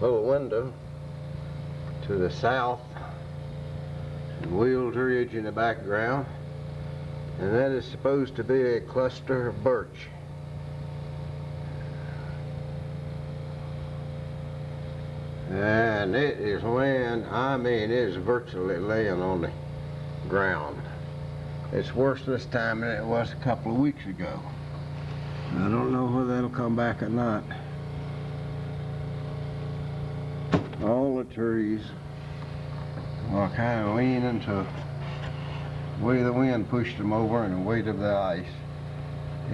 Little window to the south, and wheeled ridge in the background, and that is supposed to be a cluster of birch. And it is laying, I mean, it is virtually laying on the ground. It's worse this time than it was a couple of weeks ago. I don't know whether that'll come back or not. All the trees are kind of leaning to the way the wind pushed them over and the weight of the ice.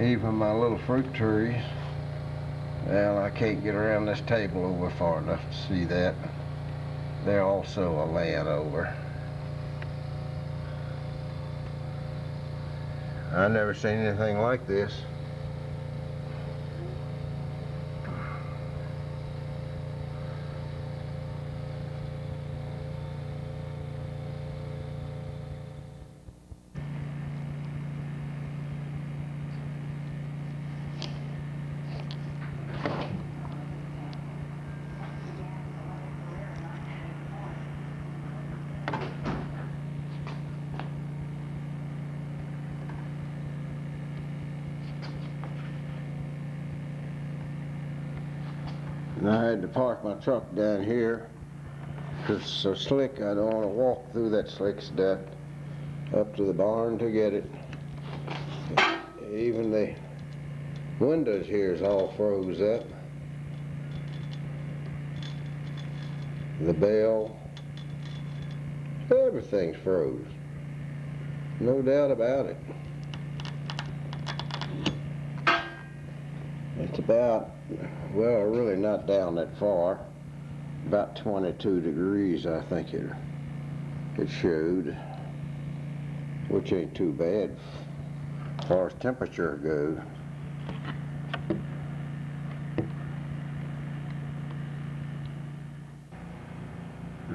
Even my little fruit trees, well, I can't get around this table over far enough to see that. They're also a laying over. I've never seen anything like this. And I had to park my truck down here because it's so slick. I don't want to walk through that slick stuff up to the barn to get it. Even the windows here is all froze up. The bell, everything's froze. No doubt about it. It's about, well, really not down that far. About 22 degrees, I think it showed, which ain't too bad as far as temperature goes.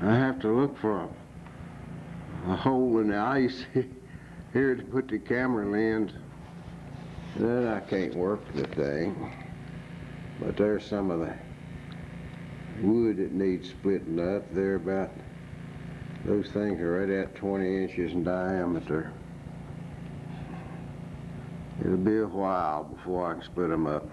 I have to look for a hole in the ice here to put the camera lens. Then I can't work the thing. But there's some of the wood that needs splitting up. They're about, those things are right at 20 inches in diameter. It'll be a while before I can split them up.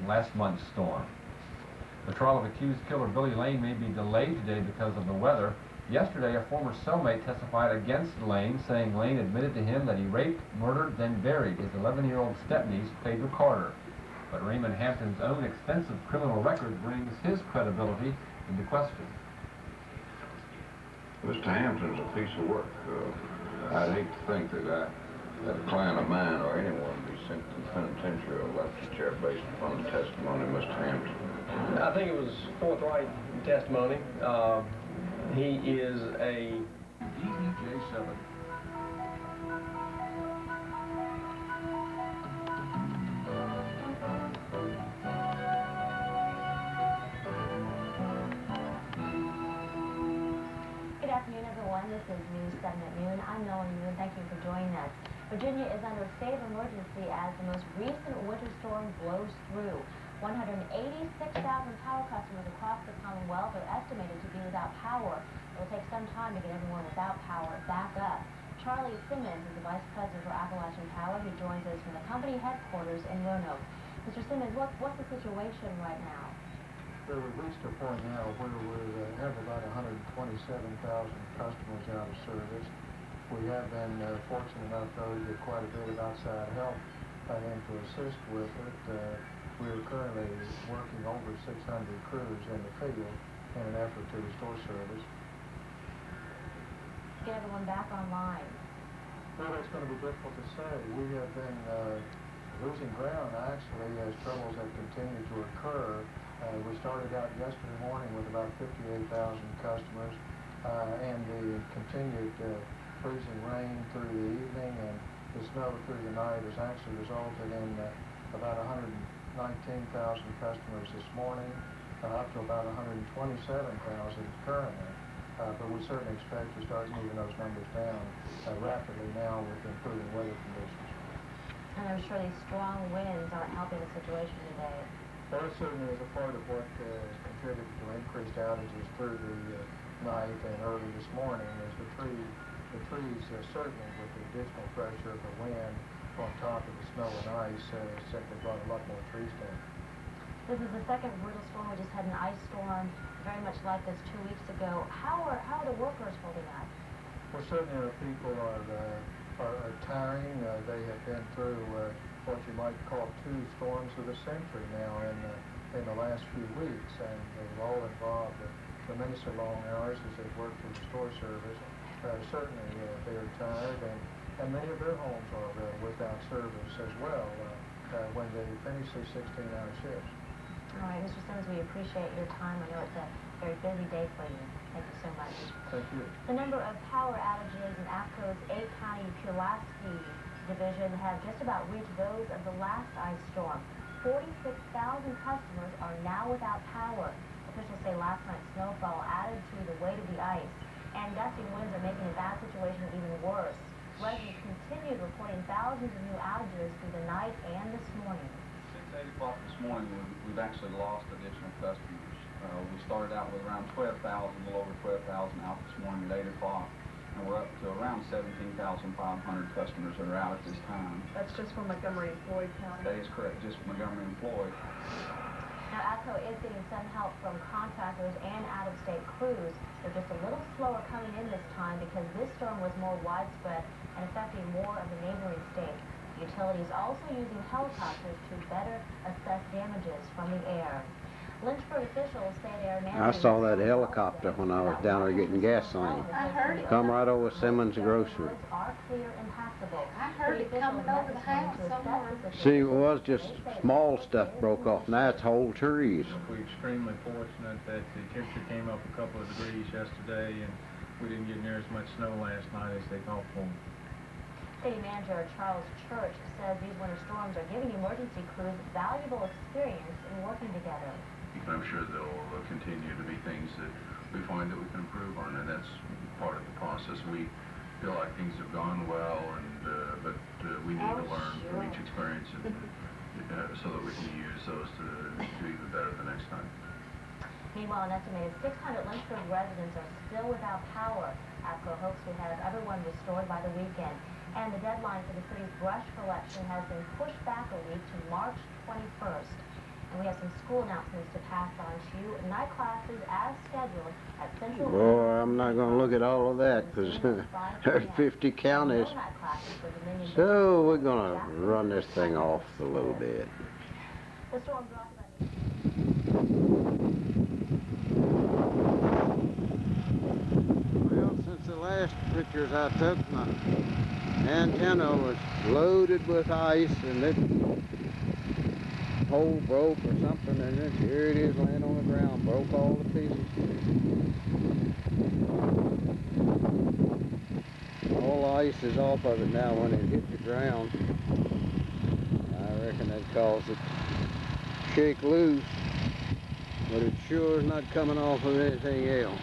in last month's storm. The trial of accused killer Billy Lane may be delayed today because of the weather. Yesterday, a former cellmate testified against Lane, saying Lane admitted to him that he raped, murdered, then buried his 11-year-old stepniece, Phaedra Carter. But Raymond Hampton's own extensive criminal record brings his credibility into question. Mr. Hampton's a piece of work. I'd hate to think that a client of mine or anyone would be sent to the penitentiary or left the chair based upon the testimony of Mr. Hampton. I think it was forthright testimony. He is a DJ7. Good afternoon, everyone. This is News 7 at noon. I'm Nolan Moon. Thank you for joining us. Virginia is under a state of emergency as the most recent winter storm blows through. 186,000 power customers across the Commonwealth are estimated to be without power. It will take some time to get everyone without power back up. Charlie Simmons is the Vice President for Appalachian Power, who joins us from the company headquarters in Roanoke. Mr. Simmons, what's the situation right now? We've reached a point now where we have about 127,000 customers out of service. We have been fortunate enough, though, to get quite a bit of outside help in to assist with it. We're currently working over 600 crews in the field in an effort to restore service. Get everyone back online. Well, it's going to be difficult to say. We have been losing ground, actually, as troubles have continued to occur. We started out yesterday morning with about 58,000 customers, and the continued freezing rain through the evening and the snow through the night has actually resulted in about 119,000 customers this morning, up to about 127,000 currently. But we certainly expect to start moving those numbers down rapidly now with improving weather conditions. And I'm sure these strong winds aren't helping the situation today. That certainly is a part of what contributed to increased outages through the night and early this morning, is the trees certainly with the additional pressure of the wind on top of the snow and ice simply brought a lot more trees down. This is the second brutal storm. We just had an ice storm very much like this 2 weeks ago. How are the workers holding up? Well, certainly our people are tiring. They have been through what you might call 2 storms of the century now in the last few weeks, and they've all involved tremendously long hours as they've worked to restore service. Certainly they're tired, and many of their homes are without service as well when they finish these 16-hour shifts. All right, Mr. Simmons, we appreciate your time. I know it's a very busy day for you. Thank you so much. Thank you. The number of power outages in APCO's 8-county Pulaski division have just about reached those of the last ice storm. 46,000 customers are now without power. Officials say last night's snowfall added to the weight of the ice, and gusty winds are making a bad situation even worse. Residents continued reporting thousands of new outages through the night and this morning. Since 8 o'clock this morning, we've actually lost additional customers. We started out with around 12,000, a little over 12,000 out this morning at 8 o'clock, and we're up to around 17,500 customers that are out at this time. That's just from Montgomery and Floyd County? That is correct, just Montgomery and Floyd. Now, APCO is getting some help from contractors and out-of-state crews. They're just a little slower coming in this time because this storm was more widespread and affecting more of the neighboring states. The utility is also using helicopters to better assess damages from the air. Lynchburg officials say they are managing... I saw that helicopter when I was down there getting gasoline. I heard it. Come right over Simmons Grocery. ...are clear and passable. I heard it coming over the house somewhere. See, it was just small stuff broke off. Now it's whole trees. We're extremely fortunate that the temperature came up a couple of degrees yesterday, and we didn't get near as much snow last night as they thought for. City Manager Charles Church says these winter storms are giving emergency crews valuable experience in working together. I'm sure there'll continue to be things that we find that we can improve on, and that's part of the process. We feel like things have gone well, but we need to learn from each experience so that we can use those to do even better the next time. Meanwhile, an estimated 600 Lynchburg residents are still without power. APCO hopes to have everyone restored by the weekend. And the deadline for the city's brush collection has been pushed back a week to March 21st. And we have some school announcements to pass on to you. Night classes as scheduled at Central. Boy, I'm not gonna look at all of that, because there's 50 counties. No night classes for Dominion. So we're gonna run this thing off a little bit. The storm brought about Well, since the last pictures I took, my antenna was loaded with ice, and the pole broke or something, and then here it is laying on the ground, broke all the pieces. All the ice is off of it now when it hit the ground. I reckon that caused it to shake loose, but it sure is not coming off of anything else.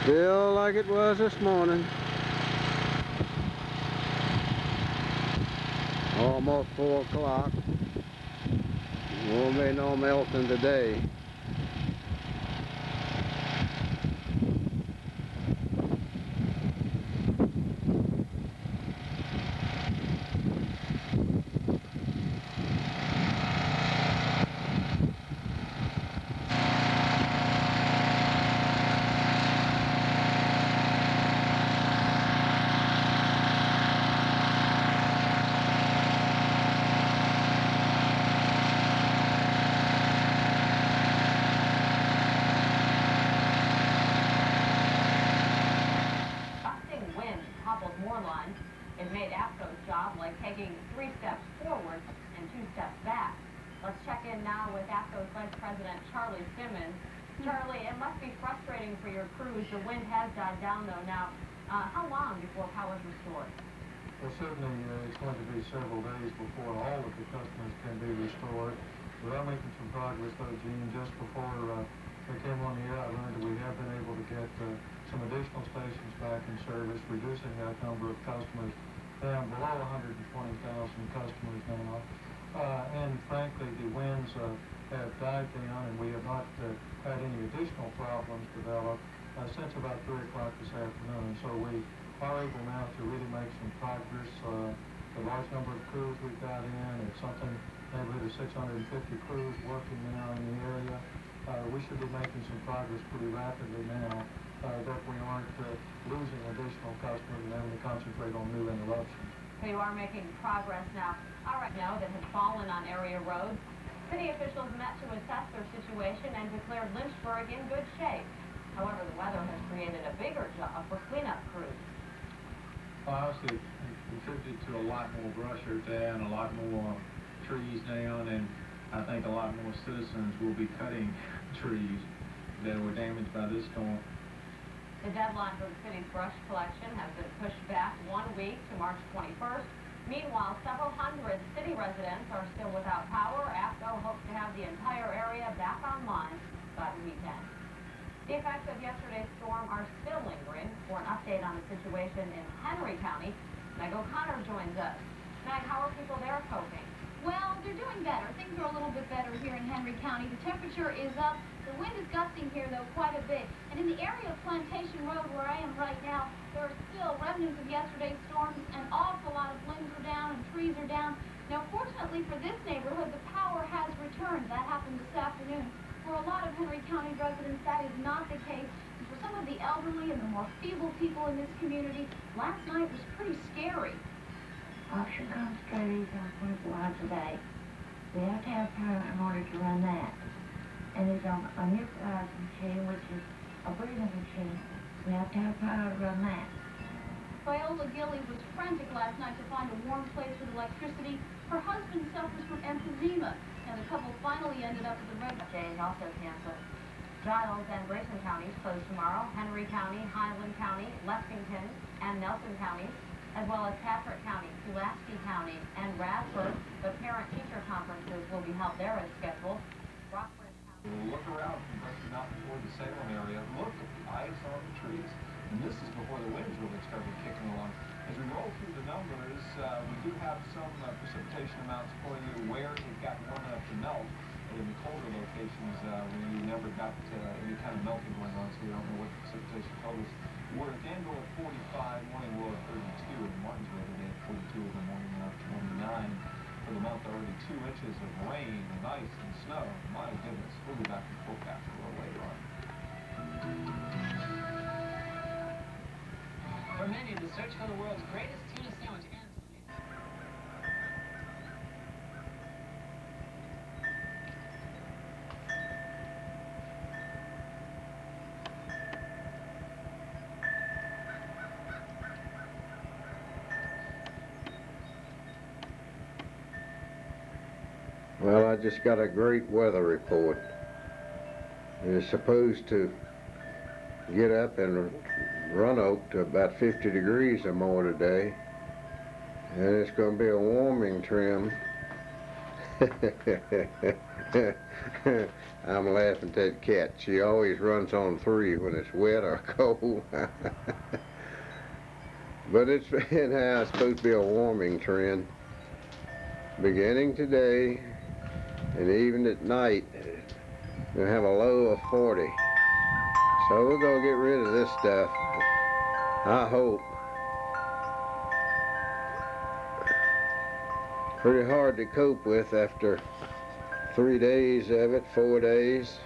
Still like it was this morning. Almost 4 o'clock. Won't be no melting today. It made APCO's job like taking 3 steps forward and 2 steps back. Let's check in now with APCO's Vice President Charlie Simmons. Charlie, it must be frustrating for your crews. The wind has died down though now. How long before power is restored? Well, certainly it's going to be several days before all of the customers can be restored. We are making some progress though, Gene. Just before we came on the air, I learned that we have been able to get some additional stations back in service, reducing that number of customers down below 120,000 customers now. And frankly, the winds have died down, and we have not had any additional problems develop since about 3 o'clock this afternoon. So we are able now to really make some progress. The large number of crews we've got in, it's something neighborhood of 650 crews working now in the area. We should be making some progress pretty rapidly now that we aren't losing additional customers and having to concentrate on new interruptions. So you are making progress now. All right, now that has fallen on area roads. City officials met to assess their situation and declared Lynchburg in good shape. However, the weather has created a bigger job for cleanup crews. Honestly, it contributed to a lot more brush earth down, a lot more trees down, and I think a lot more citizens will be cutting trees that were damaged by this storm. The deadline for the city's brush collection has been pushed back 1 week to March 21st. Meanwhile, several hundred city residents are still without power. APCO hopes to have the entire area back online by the weekend. The effects of yesterday's storm are still lingering. For an update on the situation in Henry County, Meg O'Connor joins us. Meg, how are people there coping? Well, they're doing better. Things are a little bit better here in Henry County. The temperature is up. The wind is gusting here, though, quite a bit. And in the area of Plantation Road, where I am right now, there are still remnants of yesterday's storms. An awful lot of limbs are down and trees are down. Now, fortunately for this neighborhood, the power has returned. That happened this afternoon. For a lot of Henry County residents, that is not the case. And for some of the elderly and the more feeble people in this community, last night was pretty scary. Auction comes straight on 24 hours a day. We have to have power in order to run that. And there's a nuclear machine, which is a breathing machine. We have to have power to run that. Viola Gilly was frantic last night to find a warm place with electricity. Her husband suffers from emphysema, and the couple finally ended up with a red Exchange also canceled. Giles and Grayson counties closed tomorrow. Henry County, Highland County, Lexington, and Nelson counties, as well as Patrick County, Pulaski County, and Radford. The parent-teacher conferences will be held there as scheduled. Rockbridge County. Look around, especially not toward the Salem area. Look at the ice on the trees. And this is before the winds really started kicking along. As we roll through the numbers, we do have some precipitation amounts for you where it got warm enough to melt. But in the colder locations, we never got any kind of melting going on, so we don't know what the precipitation told us. We're at Danville at 45, morning low at 32, and Martinsville today at 42 in the morning, up to 29. for the month already 2 inches of rain and ice and snow. My goodness, we'll be back in full capture a little later on. For many, the search for the world's greatest tuna sandwich ends. Well, I just got a great weather report. It's supposed to get up in Roanoke to about 50 degrees or more today. And it's going to be a warming trend. I'm laughing at that cat. She always runs on 3 when it's wet or cold. But it's supposed to be a warming trend. Beginning today, and even at night, we'll have a low of 40. So we're going to get rid of this stuff, I hope. Pretty hard to cope with after 3 days of it, 4 days.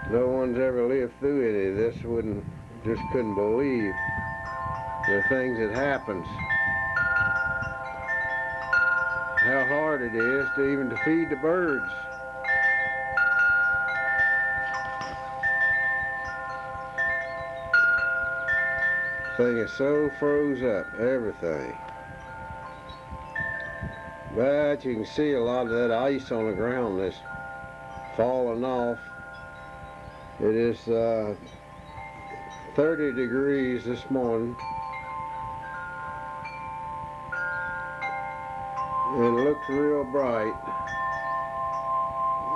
No one's ever lived through any of this, just couldn't believe the things that happens. How hard it is to even to feed the birds. Thing is so froze up, everything. But you can see a lot of that ice on the ground that's falling off. It is 30 degrees this morning. And it looks real bright.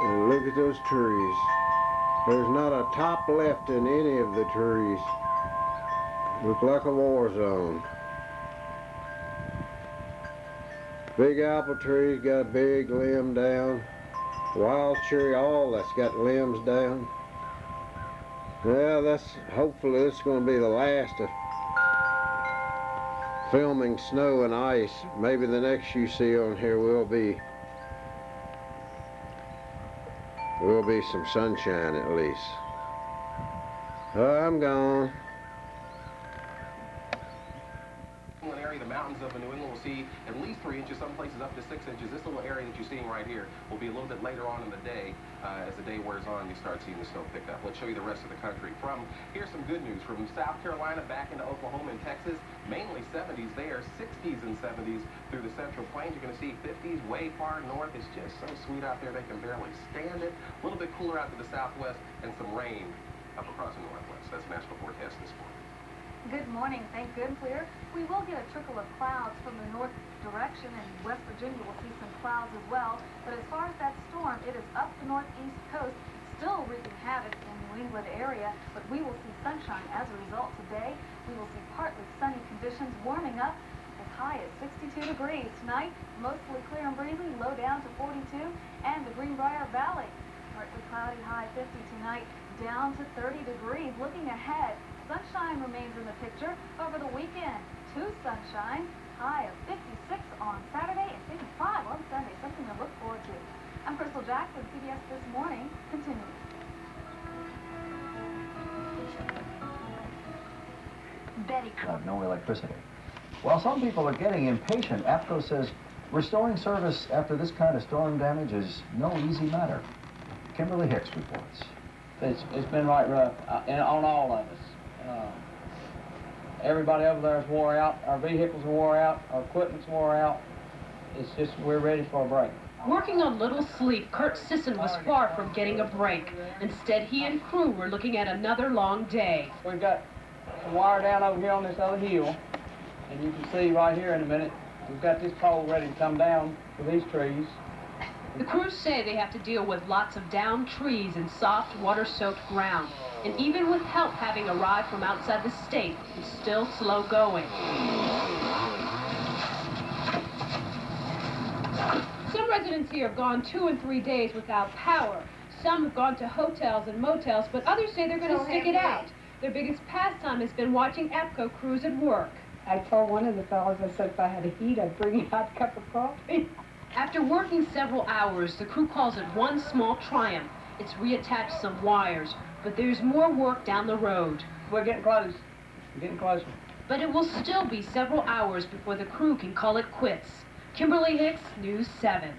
And look at those trees. There's not a top left in any of the trees. Look like a war zone. Big apple tree's got a big limb down. Wild cherry, all that's got limbs down. Well, hopefully this is going to be the last of filming snow and ice. Maybe the next you see on here will be some sunshine at least. Oh, I'm gone. Area, the mountains of New England will see at least 3 inches, some places up to 6 inches. This little area that you're seeing right here will be a little bit later on in the day. As the day wears on, you start seeing the snow pick up. Let's show you the rest of the country. Here's some good news. From South Carolina back into Oklahoma and Texas, mainly 70s there, 60s and 70s through the Central Plains. You're going to see 50s way far north. It's just so sweet out there, they can barely stand it. A little bit cooler out to the southwest and some rain up across the northwest. That's National Forecast this morning. Good morning. Thank good and clear. We will get a trickle of clouds from the north direction, and West Virginia will see some clouds as well. But as far as that storm, it is up the northeast coast, still wreaking havoc in the New England area, but we will see sunshine as a result today. We will see partly sunny conditions warming up as high as 62 degrees. Tonight, mostly clear and breezy, low down to 42, and the Greenbrier Valley, partly cloudy, high 50 tonight, down to 30 degrees. Looking ahead, sunshine remains in the picture over the weekend. Sunshine, high of 56 on Saturday and 55 on Sunday. Something to look forward to. I'm Crystal Jackson, CBS This Morning. Continuing. Betty. No electricity. Well, some people are getting impatient. APCO says restoring service after this kind of storm damage is no easy matter. Kimberly Hicks reports. It's been right rough on all of us. Everybody over there is wore out. Our vehicles are wore out. Our equipment's wore out. It's just, we're ready for a break. Working on little sleep, Kurt Sisson was far from getting a break. Instead, he and crew were looking at another long day. We've got some wire down over here on this other hill, and you can see right here in a minute, we've got this pole ready to come down for these trees. The crews say they have to deal with lots of downed trees and soft, water-soaked ground. And even with help having arrived from outside the state, it's still slow going. Some residents here have gone 2 and 3 days without power. Some have gone to hotels and motels, but others say they're going to stick it out. Their biggest pastime has been watching APCO crews at work. I told one of the fellows, I said if I had a heat, I'd bring you out a cup of coffee. After working several hours, the crew calls it one small triumph. It's reattached some wires, but there's more work down the road. We're getting close. We're getting closer. But it will still be several hours before the crew can call it quits. Kimberly Hicks, News 7.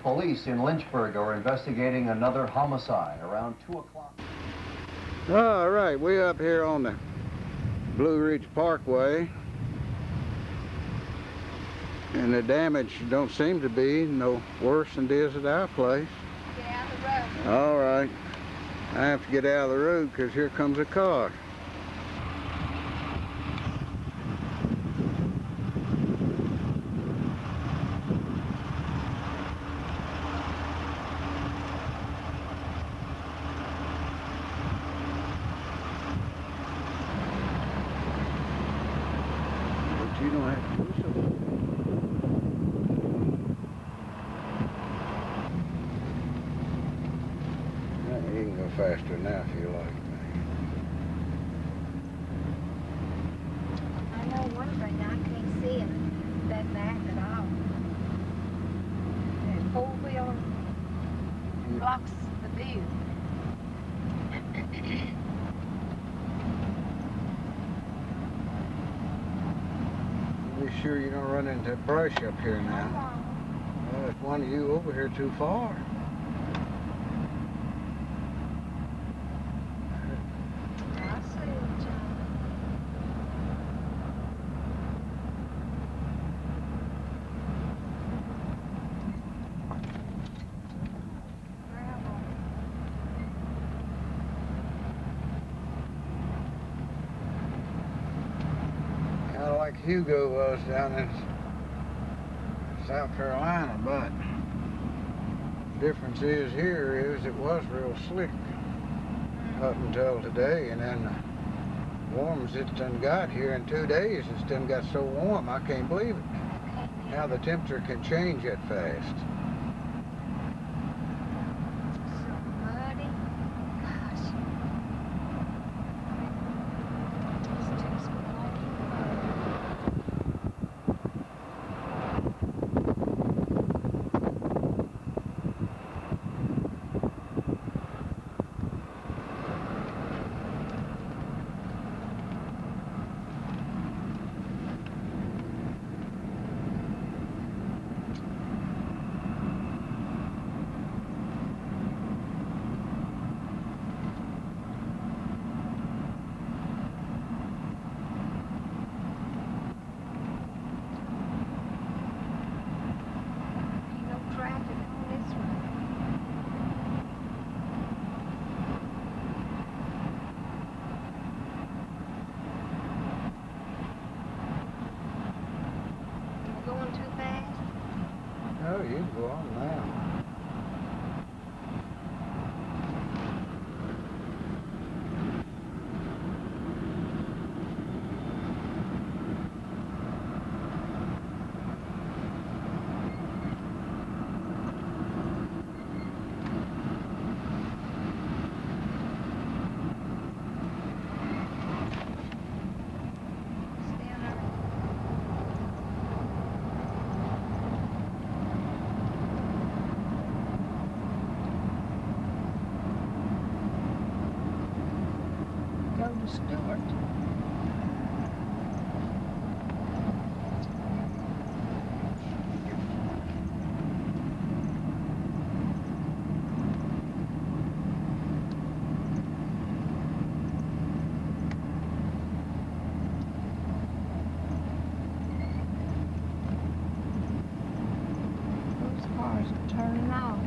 Police in Lynchburg are investigating another homicide around 2 o'clock. All right, we're up here on the Blue Ridge Parkway. And the damage don't seem to be no worse than it is at our place. Get out of the road. All right. I have to get out of the road because here comes a car. But you don't have to do so. You can go faster now if you like. I know one thing, I can't see him that back at all. That four-wheeler blocks the view. Be sure you don't run into brush up here now. Well, if one of you over here too far. I see it, John. Kind of like Hugo was down in South Carolina, but the difference is here is it was real slick up until today, and then warm as it's done got here in 2 days, it's done got so warm I can't believe it. How the temperature can change that fast. Muddy. Gosh. It's just muddy. Ain't no traffic on this one. You going too fast? Oh, you can go on now. Stay on there. Go to Stewart. Those cars are turning off.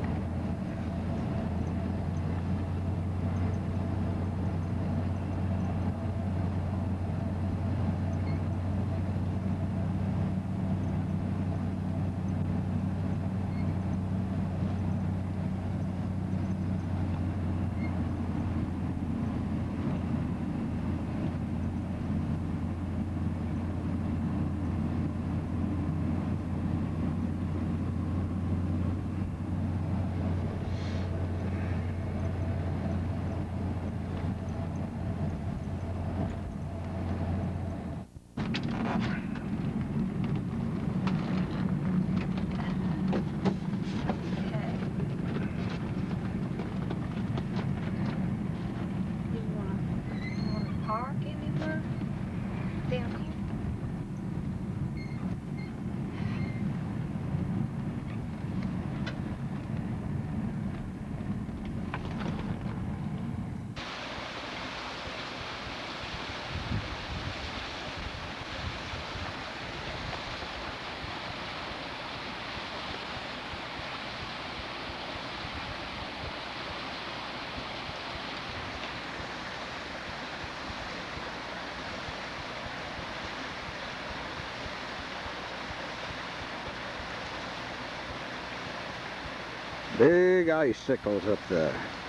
Big icicles up there.